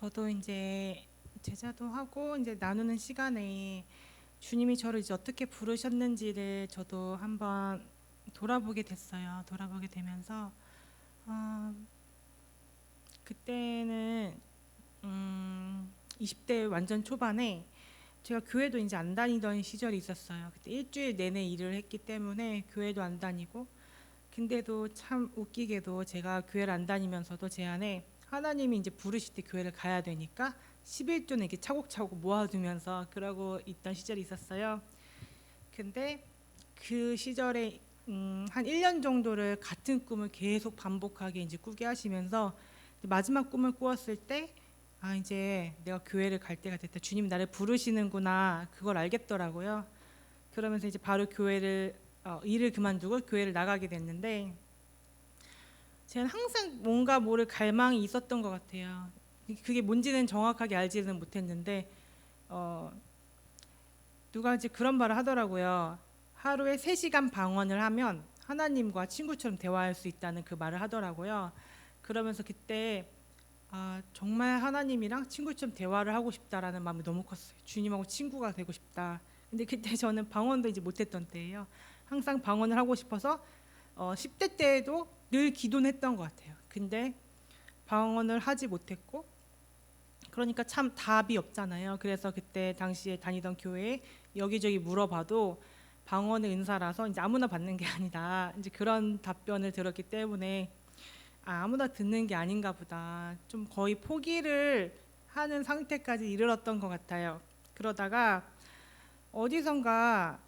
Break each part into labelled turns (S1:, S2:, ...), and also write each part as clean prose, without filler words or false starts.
S1: 저도 이제 제자도 하고 이제 나누는 시간에 주님이 저를 이제 어떻게 부르셨는지를 저도 한번 돌아보게 됐어요. 돌아보게 되면서 어, 그때는 20대 완전 초반에 제가 교회도 이제 안 다니던 시절이 있었어요. 그때 일주일 내내 일을 했기 때문에 교회도 안 다니고, 근데도 참 웃기게도 제가 교회를 안 다니면서도 제 안에 하나님이 이제 부르실 때 교회를 가야 되니까 11조는 이렇게 차곡차곡 모아두면서 그러고 있던 시절이 있었어요. 근데 그 시절에 한 1년 정도를 같은 꿈을 계속 반복하게 이제 꾸게 하시면서 마지막 꿈을 꾸었을 때, 아, 이제 내가 교회를 갈 때가 됐다. 주님이 나를 부르시는구나. 그걸 알겠더라고요. 그러면서 이제 바로 교회를 일을 그만두고 교회를 나가게 됐는데, 제가 항상 뭔가 모를 갈망이 있었던 것 같아요. 그게 뭔지는 정확하게 알지는 못했는데 어, 누가 이제 그런 말을 하더라고요. 하루에 3시간 방언을 하면 하나님과 친구처럼 대화할 수 있다는 그 말을 하더라고요. 그러면서 그때 정말 하나님이랑 친구처럼 대화를 하고 싶다라는 마음이 너무 컸어요. 주님하고 친구가 되고 싶다. 근데 그때 저는 방언도 이제 못했던 때예요. 항상 방언을 하고 싶어서 10대 때에도 늘 기도는 했던 것 같아요. 근데 방언을 하지 못했고, 그러니까 참 답이 없잖아요. 그래서 그때 당시에 다니던 교회에 여기저기 물어봐도 방언의 은사라서 이제 아무나 받는 게 아니다. 이제 그런 답변을 들었기 때문에 아무나 듣는 게 아닌가 보다. 좀 거의 포기를 하는 상태까지 이르렀던 것 같아요. 그러다가 어디선가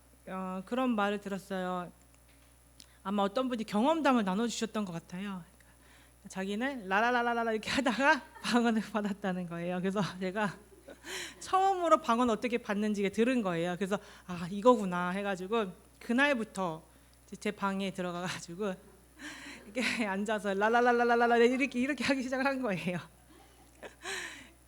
S1: 그런 말을 들었어요. 아마 어떤 분이 경험담을 나눠주셨던 것 같아요. 자기는 라라라라라 이렇게 하다가 방언을 받았다는 거예요. 그래서 제가 처음으로 방언 어떻게 받는지 들은 거예요. 그래서 이거구나 해가지고 그날부터 제 방에 들어가가지고 이렇게 앉아서 라라라라라라 이렇게 하기 시작을 한 거예요.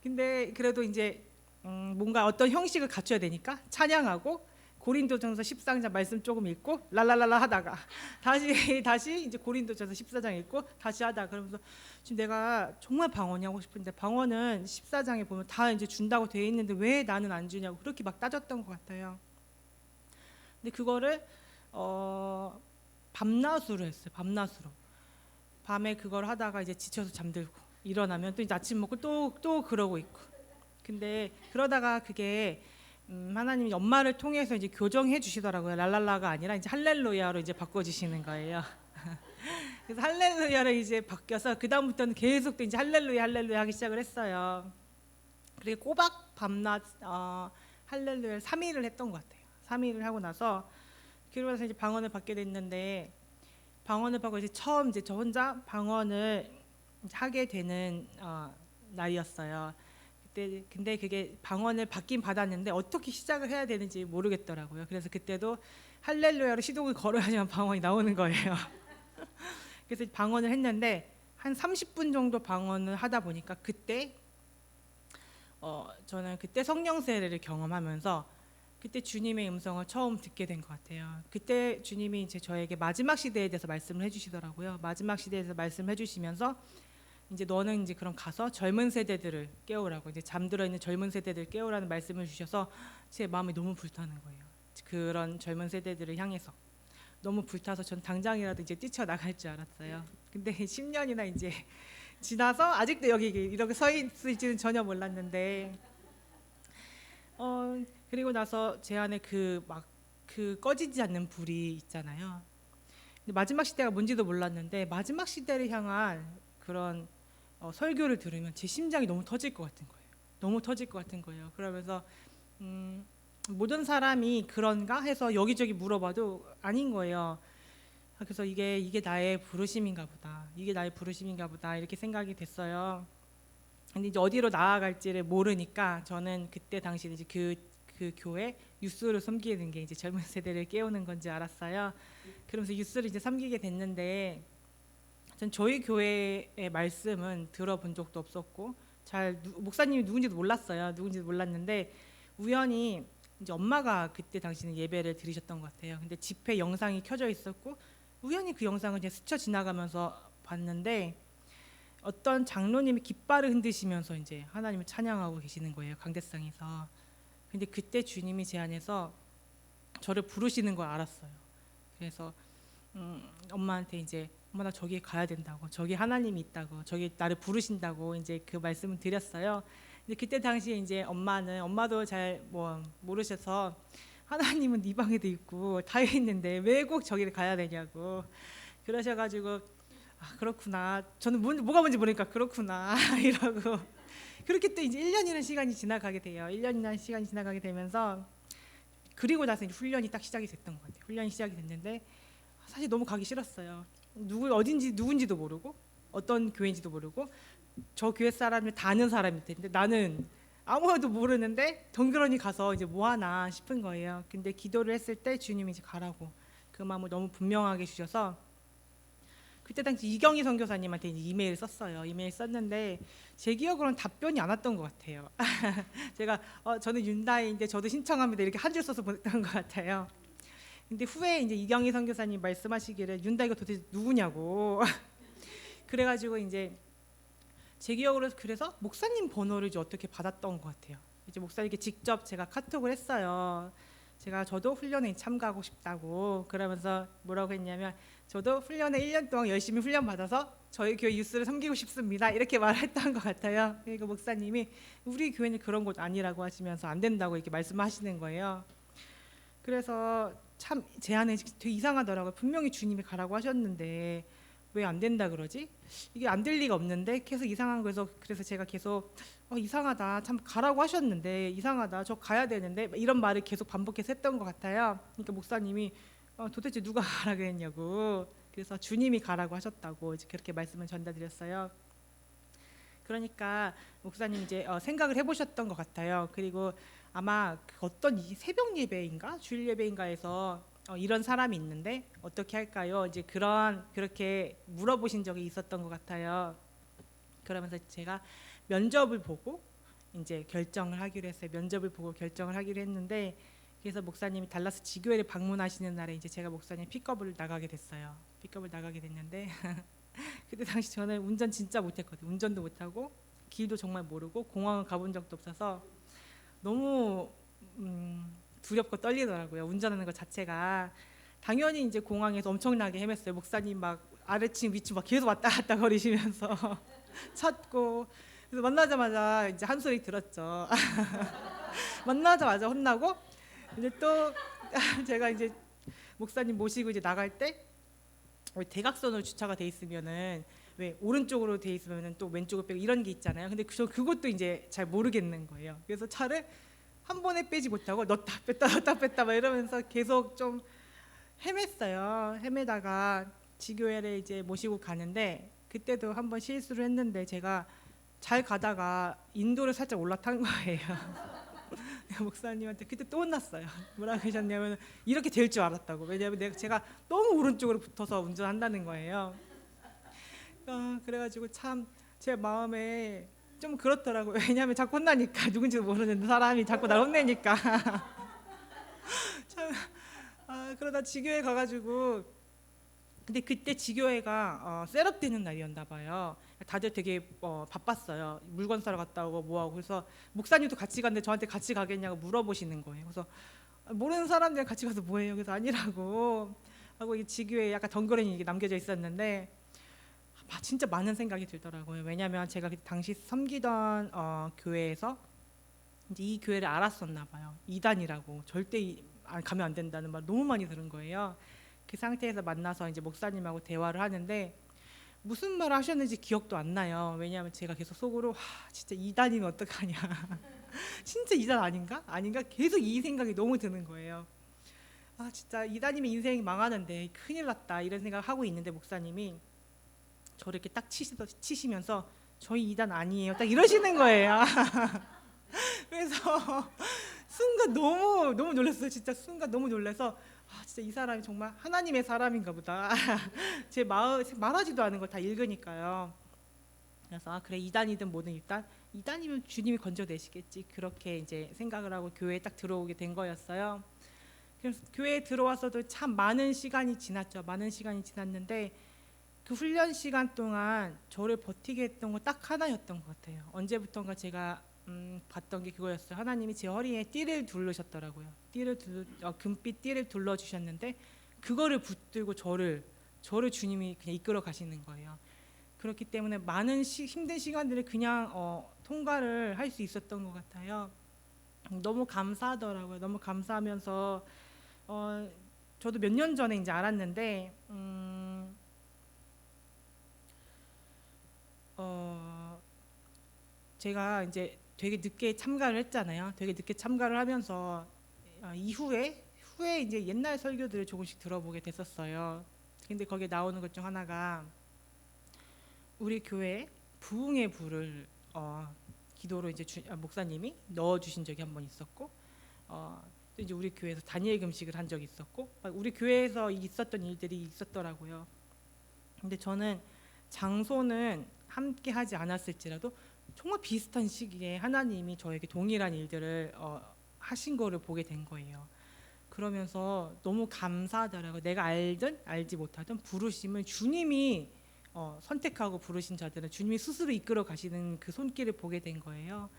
S1: 근데 그래도 이제 뭔가 어떤 형식을 갖춰야 되니까 찬양하고 고린도전서 14장 말씀 조금 읽고 랄랄랄라 하다가 다시 이제 고린도전서 14장 읽고 다시 하다. 그러면서 지금 내가 정말 방언이 하고 싶은데 방언은 14장에 보면 다 이제 준다고 돼 있는데 왜 나는 안 주냐고 그렇게 막 따졌던 것 같아요. 근데 그거를 밤낮으로 했어요. 밤낮으로. 밤에 그걸 하다가 이제 지쳐서 잠들고 일어나면 또 이제 아침 먹고 또 그러고 있고. 근데 그러다가 그게 하나님이 엄마를 통해서 이제 교정해 주시더라고요. 랄랄라가 아니라 이제 할렐루야로 이제 바꿔주시는 거예요. 그래서 할렐루야로 이제 바뀌어서 그 다음부터는 계속 또 이제 할렐루야 할렐루야 하기 시작을 했어요. 그리고 꼬박 밤낮 할렐루야 3일을 했던 것 같아요. 3일을 하고 나서 그러면서 이제 방언을 받게 됐는데, 방언을 받고 이제 처음 이제 저 혼자 방언을 하게 되는 날이었어요. 근데 그게 방언을 받긴 받았는데 어떻게 시작을 해야 되는지 모르겠더라고요. 그래서 그때도 할렐루야로 시동을 걸어야지만 방언이 나오는 거예요. 그래서 방언을 했는데 한 30분 정도 방언을 하다 보니까 그때 저는 그때 성령 세례를 경험하면서 그때 주님의 음성을 처음 듣게 된 것 같아요. 그때 주님이 이제 저에게 마지막 시대에 대해서 말씀을 해주시더라고요. 마지막 시대에서 말씀을 해주시면서 이제 너는 이제 그럼 가서 젊은 세대들을 깨우라고, 이제 잠들어 있는 젊은 세대들을 깨우라는 말씀을 주셔서 제 마음이 너무 불타는 거예요. 그런 젊은 세대들을 향해서 너무 불타서 전 당장이라도 이제 뛰쳐나갈 줄 알았어요. 근데 10년이나 이제 지나서 아직도 여기 이렇게 서 있을지는 전혀 몰랐는데 그리고 나서 제 안에 그 꺼지지 않는 불이 있잖아요. 근데 마지막 시대가 뭔지도 몰랐는데 마지막 시대를 향한 그런 설교를 들으면 제 심장이 너무 터질 것 같은 거예요. 너무 터질 것 같은 거예요. 그러면서 모든 사람이 그런가 해서 여기저기 물어봐도 아닌 거예요. 그래서 이게 나의 부르심인가 보다. 이게 나의 부르심인가 보다. 이렇게 생각이 됐어요. 근데 이제 어디로 나아갈지를 모르니까 저는 그때 당시에 이제 그 교회 유스를 섬기는 게 이제 젊은 세대를 깨우는 건지 알았어요. 그러면서 유스를 이제 섬기게 됐는데, 전 저희 교회의 말씀은 들어본 적도 없었고 목사님이 누군지도 몰랐어요. 누군지도 몰랐는데 우연히 이제 엄마가 그때 당시는 예배를 드리셨던 것 같아요. 근데 집회 영상이 켜져 있었고 우연히 그 영상을 그냥 스쳐 지나가면서 봤는데 어떤 장로님이 깃발을 흔드시면서 이제 하나님을 찬양하고 계시는 거예요, 강대상에서. 근데 그때 주님이 제 안에서 저를 부르시는 걸 알았어요. 그래서 엄마한테 이제 엄마 나 저기에 가야 된다고, 저기 하나님이 있다고, 저기 나를 부르신다고 이제 그 말씀을 드렸어요. 근데 그때 당시에 이제 엄마도 잘 뭐 모르셔서 하나님은 네 방에도 있고 다 있는데 왜 꼭 저기를 가야 되냐고 그러셔가지고 아 그렇구나, 저는 뭐가 뭔지 모르니까 그렇구나 이러고 그렇게 또 이제 1년이라는 시간이 지나가게 돼요. 1년이라는 시간이 지나가게 되면서 그리고 나서 이제 훈련이 딱 시작이 됐던 것 같아요. 훈련이 시작이 됐는데 사실 너무 가기 싫었어요. 누군지도 모르고 어떤 교회인지도 모르고 저 교회 사람을 다 아는 사람일 텐데 나는 아무것도 모르는데 덩그러니 가서 이제 뭐 하나 싶은 거예요. 근데 기도를 했을 때 주님이 이제 가라고 그 마음을 너무 분명하게 주셔서 그때 당시 이경희 선교사님한테 이제 이메일 썼어요. 이메일 썼는데 제 기억으로는 답변이 안 왔던 것 같아요. 제가 저는 윤다희인데 저도 신청합니다 이렇게 한 줄 써서 보냈던 것 같아요. 근데 후에 이제 이경희 선교사님 말씀하시기를 윤다희가 도대체 누구냐고 그래가지고 이제 제 기억으로 그래서 목사님 번호를 이제 어떻게 받았던 것 같아요. 이제 목사님께 직접 제가 카톡을 했어요. 저도 훈련에 참가하고 싶다고 그러면서 뭐라고 했냐면 저도 훈련에 1년 동안 열심히 훈련 받아서 저희 교회 유스를 섬기고 싶습니다 이렇게 말했던 것 같아요. 그리고 목사님이 우리 교회는 그런 곳 아니라고 하시면서 안 된다고 이렇게 말씀하시는 거예요. 그래서 참 제 안에 되게 이상하더라고요. 분명히 주님이 가라고 하셨는데 왜 안 된다 그러지? 이게 안 될 리가 없는데 계속 이상한 거여서 그래서 제가 계속 이상하다, 참 가라고 하셨는데 이상하다, 저 가야 되는데 이런 말을 계속 반복해서 했던 것 같아요. 그러니까 목사님이 도대체 누가 가라고 했냐고 그래서 주님이 가라고 하셨다고 이제 그렇게 말씀을 전달드렸어요. 그러니까 목사님 이제 생각을 해보셨던 것 같아요. 그리고 아마 어떤 새벽 예배인가 주일 예배인가에서 이런 사람이 있는데 어떻게 할까요? 이제 그렇게 물어보신 적이 있었던 것 같아요. 그러면서 제가 면접을 보고 이제 결정을 하기로 했어요. 면접을 보고 결정을 하기로 했는데 그래서 목사님이 달라스 지교회를 방문하시는 날에 이제 제가 목사님 픽업을 나가게 됐어요. 픽업을 나가게 됐는데 그때 당시 저는 운전 진짜 못했거든요. 운전도 못하고 길도 정말 모르고 공항을 가본 적도 없어서 너무 두렵고 떨리더라고요. 운전하는 것 자체가. 당연히 이제 공항에서 엄청나게 헤맸어요. 목사님 막 아래층 위층 막 계속 왔다 갔다 거리시면서 찾고 그래서 만나자마자 이제 한 소리 들었죠. 만나자마자 혼나고 이제 또 제가 이제 목사님 모시고 이제 나갈 때 대각선으로 주차가 돼 있으면은 왜 오른쪽으로 돼 있으면은 또 왼쪽으로 빼고 이런 게 있잖아요. 근데 그것도 이제 잘 모르겠는 거예요. 그래서 차를 한 번에 빼지 못하고 넣었다 뺐다 막 이러면서 계속 좀 헤맸어요. 헤매다가 지교회를 이제 모시고 가는데 그때도 한 번 실수를 했는데 제가 잘 가다가 인도를 살짝 올라탄 거예요. 목사님한테 그때 또 혼났어요. 뭐라고 하셨냐면 이렇게 될 줄 알았다고. 왜냐하면 제가 너무 오른쪽으로 붙어서 운전한다는 거예요. 그래가지고 참 제 마음에 좀 그렇더라고요. 왜냐하면 자꾸 혼나니까 누군지도 모르는 사람이 자꾸 날 혼내니까. 참, 그러다 지교회 가가지고 근데 그때 지교회가 셋업되는 날이었나 봐요. 다들 되게 바빴어요. 물건 사러 갔다 오고 뭐하고. 그래서 목사님도 같이 갔는데 저한테 같이 가겠냐고 물어보시는 거예요. 그래서 모르는 사람들이랑 같이 가서 뭐해요. 그래서 아니라고 하고 이 지교회에 약간 덩그러니 남겨져 있었는데 진짜 많은 생각이 들더라고요. 왜냐하면 제가 당시 섬기던 교회에서 이제 이 교회를 알았었나 봐요. 이단이라고 절대 가면 안 된다는 말 너무 많이 들은 거예요. 그 상태에서 만나서 이제 목사님하고 대화를 하는데 무슨 말을 하셨는지 기억도 안 나요. 왜냐하면 제가 계속 속으로 진짜 이단이면 어떡하냐. 진짜 이단 아닌가? 계속 이 생각이 너무 드는 거예요. 진짜 이단이면 인생이 망하는데 큰일 났다 이런 생각을 하고 있는데 목사님이 저를 이렇게 딱 치시면서 저희 이단 아니에요 딱 이러시는 거예요. 그래서 순간 너무 놀랐어요. 진짜 순간 너무 놀라서 진짜 이 사람이 정말 하나님의 사람인가 보다. 제 마음 말하지도 않은 걸 다 읽으니까요. 그래서 그래 이단이든 뭐든 일단 이단이면 주님이 건져내시겠지 그렇게 이제 생각을 하고 교회에 딱 들어오게 된 거였어요. 그래서 교회에 들어와서도 참 많은 시간이 지났죠. 많은 시간이 지났는데 그 훈련 시간 동안 저를 버티게 했던 거 딱 하나였던 것 같아요. 언제부턴가 제가 봤던 게 그거였어요. 하나님이 제 허리에 띠를 두르셨더라고요. 금빛 띠를 둘러 주셨는데 그거를 붙들고 저를 주님이 그냥 이끌어 가시는 거예요. 그렇기 때문에 많은 힘든 시간들을 그냥 통과를 할 수 있었던 것 같아요. 너무 감사하더라고요. 너무 감사하면서 저도 몇 년 전에 이제 알았는데 제가 이제 되게 늦게 참가를 했잖아요. 되게 늦게 참가를 하면서 후에 이제 옛날 설교들을 조금씩 들어보게 됐었어요. 근데 거기에 나오는 것 중 하나가 우리 교회 부흥의 불을 기도로 이제 목사님이 넣어 주신 적이 한 번 있었고, 또 이제 우리 교회에서 다니엘 금식을 한 적이 있었고, 우리 교회에서 있었던 일들이 있었더라고요. 근데 저는 장소는 함께 하지 않았을지라도 정말 비슷한 시기에 하나님이 저에게 동일한 일들을 하신 거를 보게 된 거예요. 그러면서 너무 감사하더라고요. 내가 알든 알지 못하든 부르심은 주님이 선택하고 부르신 자들은 주님이 스스로 이끌어 가시는 그 손길을 보게 된 거예요.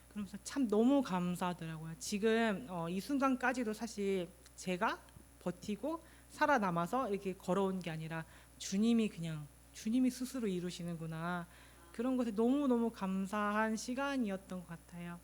S1: 그러면서 참 너무 감사하더라고요. 지금 이 순간까지도 사실 제가 버티고 살아남아서 이렇게 걸어온 게 아니라 주님이 스스로 이루시는구나. 그런 것에 너무너무 감사한 시간이었던 것 같아요.